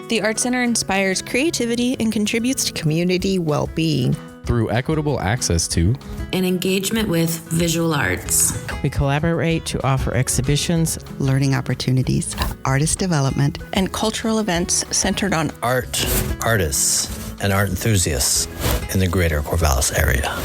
The Art Center inspires creativity and contributes to community well-being through equitable access to and engagement with visual arts. We collaborate to offer exhibitions, learning opportunities, artist development, and cultural events centered on art, artists, and art enthusiasts in the greater Corvallis area.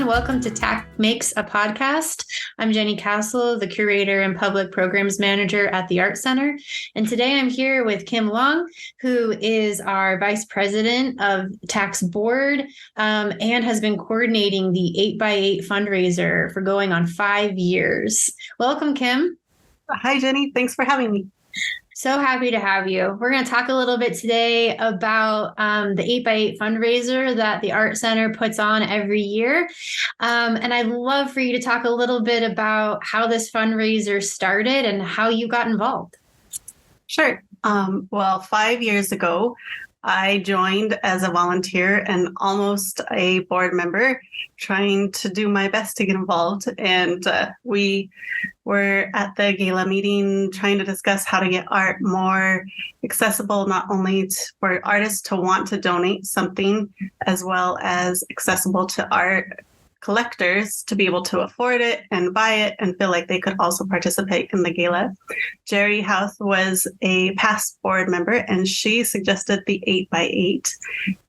Welcome to TAC Makes a Podcast. I'm Jenny Castle, the Curator and Public Programs Manager at the Art Center. And today I'm here with Kim Long, who is our Vice President of TAC's Board and has been coordinating the 8x8 fundraiser for going on 5 years. Welcome, Kim. Hi, Jenny. Thanks for having me. So happy to have you. We're going to talk a little bit today about the 8x8 fundraiser that the Art Center puts on every year. And I'd love for you to talk a little bit about how this fundraiser started and how you got involved. Sure. Well, 5 years ago, I joined as a volunteer and almost a board member, trying to do my best to get involved. And we were at the gala meeting trying to discuss how to get art more accessible, not only for artists to want to donate something, as well as accessible to art collectors to be able to afford it and buy it and feel like they could also participate in the gala. Jerry Houth was a past board member and she suggested the 8x8.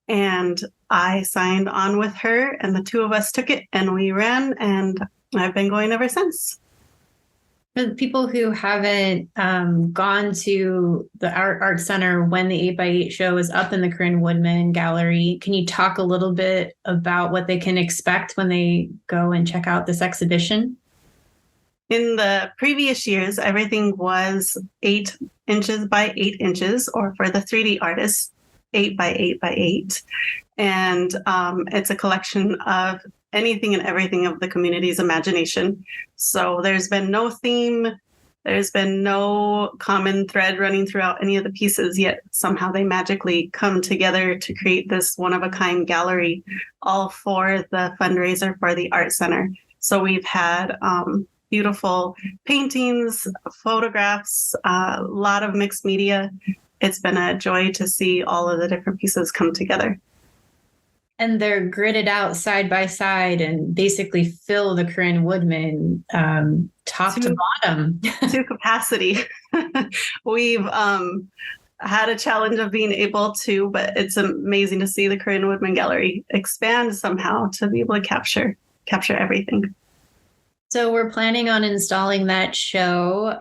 And I signed on with her and the two of us took it and we ran, and I've been going ever since. For the people who haven't gone to the Art Center when the 8x8 show is up in the Corinne Woodman Gallery, can you talk a little bit about what they can expect when they go and check out this exhibition? In the previous years, everything was 8 inches by 8 inches, or for the 3D artists, 8 by 8 by 8. And it's a collection of anything and everything of the community's imagination. So there's been no theme, there's been no common thread running throughout any of the pieces, yet somehow they magically come together to create this one-of-a-kind gallery, all for the fundraiser for the Art Center. So we've had beautiful paintings, photographs, a lot of mixed media. It's been a joy to see all of the different pieces come together. And they're gridded out side by side and basically fill the Corinne Woodman top to bottom. To capacity. We've had a challenge of being able to, but it's amazing to see the Corinne Woodman Gallery expand somehow to be able to capture everything. So we're planning on installing that show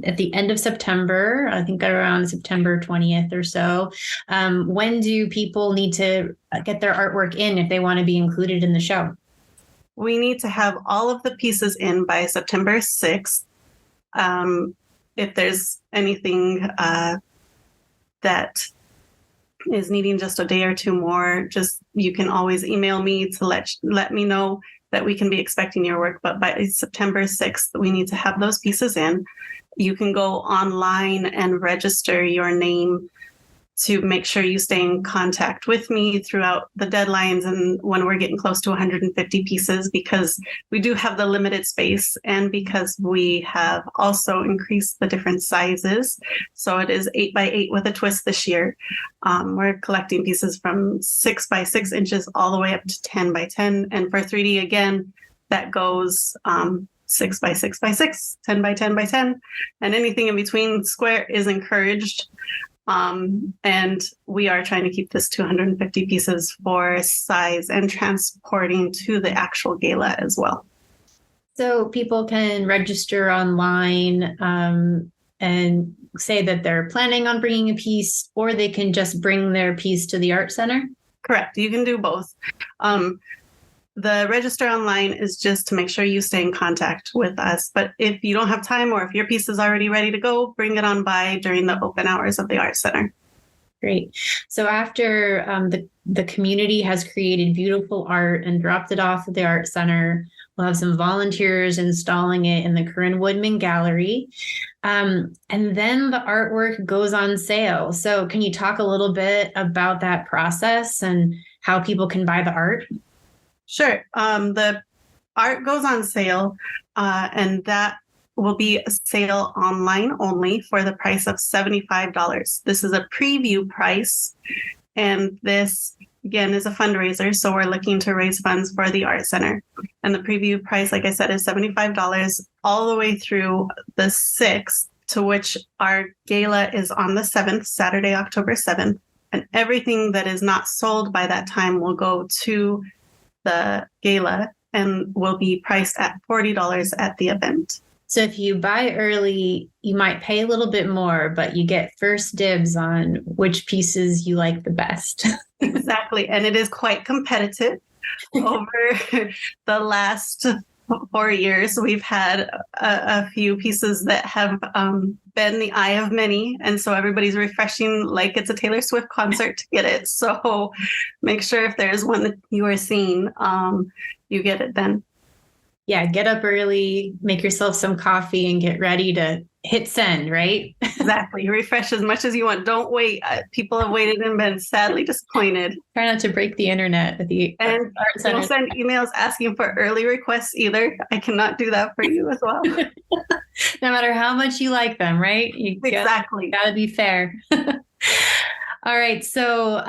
at the end of September, I think around September 20th or so. When do people need to get their artwork in if they want to be included in the show? We need to have all of the pieces in by September 6th. If there's anything that is needing just a day or two more, you can always email me to let me know that we can be expecting your work. But by September 6th, we need to have those pieces in. You can go online and register your name to make sure you stay in contact with me throughout the deadlines and when we're getting close to 150 pieces, because we do have the limited space and because we have also increased the different sizes. So it is 8x8 with a twist this year. We're collecting pieces from 6 by 6 inches all the way up to 10 by 10. And for 3D, again, that goes 6 by 6 by 6, 10 by 10 by 10, and anything in between square is encouraged. And we are trying to keep this 250 pieces for size and transporting to the actual gala as well. So people can register online and say that they're planning on bringing a piece, or they can just bring their piece to the Art Center? Correct. You can do both. The register online is just to make sure you stay in contact with us. But if you don't have time or if your piece is already ready to go, bring it on by during the open hours of the Art Center. Great. So after the community has created beautiful art and dropped it off at the Art Center, we'll have some volunteers installing it in the Corinne Woodman Gallery. And then the artwork goes on sale. So can you talk a little bit about that process and how people can buy the art? Sure. The art goes on sale, and that will be a sale online only for the price of $75. This is a preview price, and this again is a fundraiser, so we're looking to raise funds for the Art Center. And the preview price, like I said, is $75 all the way through the 6th, to which our gala is on the 7th, Saturday, October 7th. And everything that is not sold by that time will go to the gala and will be priced at $40 at the event. So if you buy early, you might pay a little bit more, but you get first dibs on which pieces you like the best. Exactly. And it is quite competitive. Over the last 4 years, we've had a few pieces that have been the eye of many. And so everybody's refreshing like it's a Taylor Swift concert to get it. So make sure if there's one that you are seeing, you get it then. Yeah, get up early, make yourself some coffee, and get ready to hit send, right? Exactly. Refresh as much as you want. Don't wait. People have waited and been sadly disappointed. Try not to break the internet with the and Art Center. Don't send emails asking for early requests either. I cannot do that for you as well. No matter how much you like them, right? Exactly. Gotta be fair. All right. So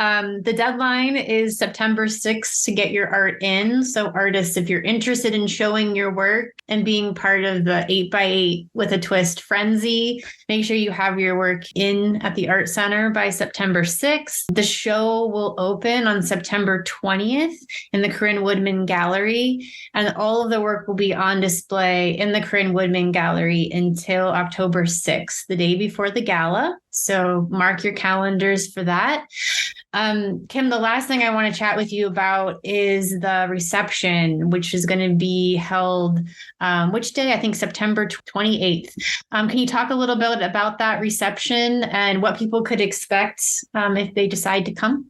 the deadline is September 6th to get your art in. So artists, if you're interested in showing your work and being part of the 8x8 with a twist frenzy, make sure you have your work in at the Art Center by September 6th. The show will open on September 20th in the Corinne Woodman Gallery, and all of the work will be on display in the Corinne Woodman Gallery until October 6th, the day before the gala. So mark your calendars for that. Kim, the last thing I want to chat with you about is the reception, which is going to be held, which day? I think September 28th. Can you talk a little bit about that reception and what people could expect if they decide to come?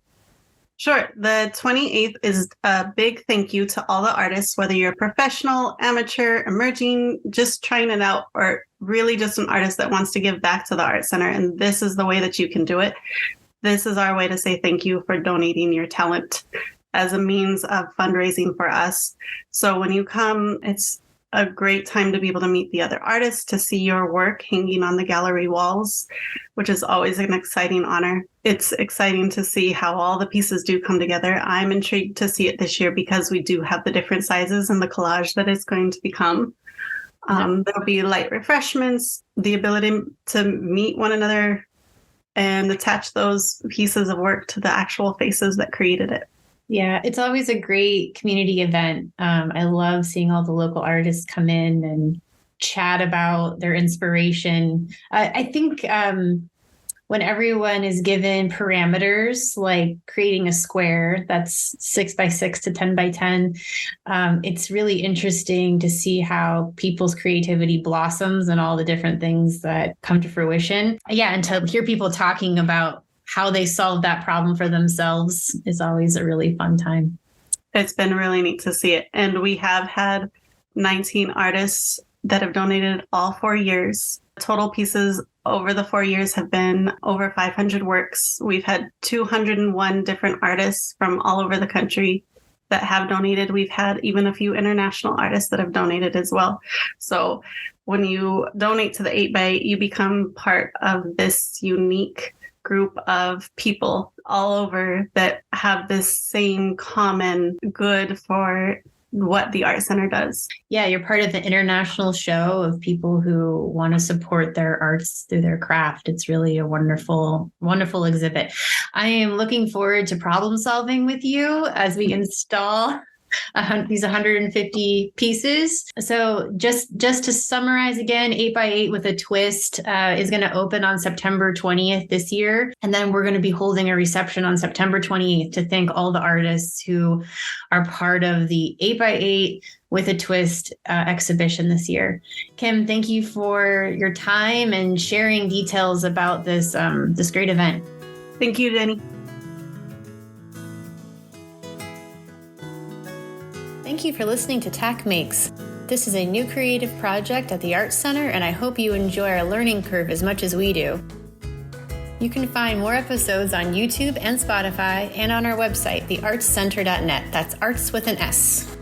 Sure. The 28th is a big thank you to all the artists, whether you're professional, amateur, emerging, just trying it out, or really just an artist that wants to give back to the Art Center. And this is the way that you can do it. This is our way to say thank you for donating your talent as a means of fundraising for us. So when you come, it's a great time to be able to meet the other artists, to see your work hanging on the gallery walls, which is always an exciting honor. It's exciting to see how all the pieces do come together. I'm intrigued to see it this year because we do have the different sizes and the collage that it's going to become. There'll be light refreshments, the ability to meet one another and attach those pieces of work to the actual faces that created it. Yeah, it's always a great community event. I love seeing all the local artists come in and chat about their inspiration. I think when everyone is given parameters, like creating a square that's 6x6 to 10x10, it's really interesting to see how people's creativity blossoms and all the different things that come to fruition. Yeah, and to hear people talking about how they solved that problem for themselves is always a really fun time. It's been really neat to see it. And we have had 19 artists that have donated all 4 years. Total pieces over the 4 years have been over 500 works. We've had 201 different artists from all over the country that have donated. We've had even a few international artists that have donated as well. So when you donate to the 8x8, you become part of this unique group of people all over that have this same common good for what the Art Center does. Yeah, you're part of the international show of people who want to support their arts through their craft. It's really a wonderful, wonderful exhibit. I am looking forward to problem solving with you as we install these 150 pieces. So just to summarize again, 8x8 with a twist is going to open on September 20th this year. And then we're going to be holding a reception on September 28th to thank all the artists who are part of the 8x8 with a twist exhibition this year. Kim, thank you for your time and sharing details about this great event. Thank you, Jenny. Thank you for listening to TAC Makes. This is a new creative project at the Art Center, and I hope you enjoy our learning curve as much as we do. You can find more episodes on YouTube and Spotify and on our website, theartscenter.net. That's arts with an S.